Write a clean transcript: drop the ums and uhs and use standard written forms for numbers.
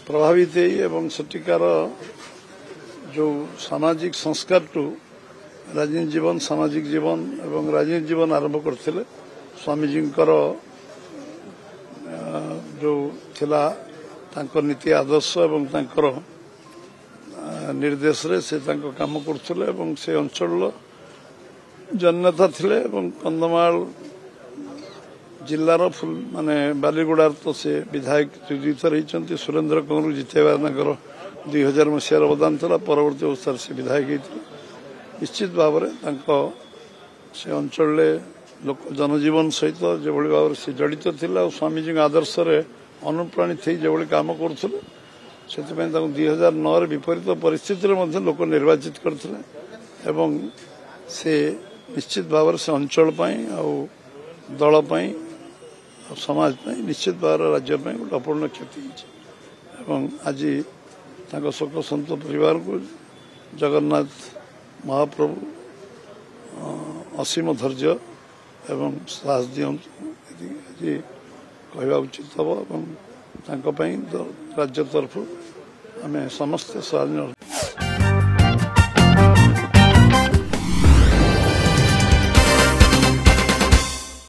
प्रभावित एवं सेठिकार जो सामाजिक संस्कार टू राजनीति जीवन सामाजिक जीवन एवं राजनीति जीवन आरंभ करथिले स्वामीजी जो थिला तांकर नीति आदर्श एवं तांकर निर्देश रे से तांको काम करथिले एवं से अंचल जननेता थिले एवं कंधमाल जिल्लार फुल माने बालीगुड़ार तो से विधायक द्वितीय रही सुरेन्द्र कंग्रु जितेबार 2000 मसीहार अवदान था परवर्ती अवस्था से विधायक होते निश्चित भाव से अंचल लोक जनजीवन सहित जो भाव से जड़ित थिला स्वामीजी आदर्श अनुप्राणित थी जो कम करुले से 2009 विपरीत परिस्थिति लोक निर्वाचित करते से निश्चित भाव से अंचल दल समाज निश्चित भाव राज्य गोटे अपूर्ण क्षति आज शोक संत परिवार को जगन्नाथ महाप्रभु असीम धैर्य एवं साहस दिखा कहवा उचित हम राज्य तरफ आम समस्त साधारण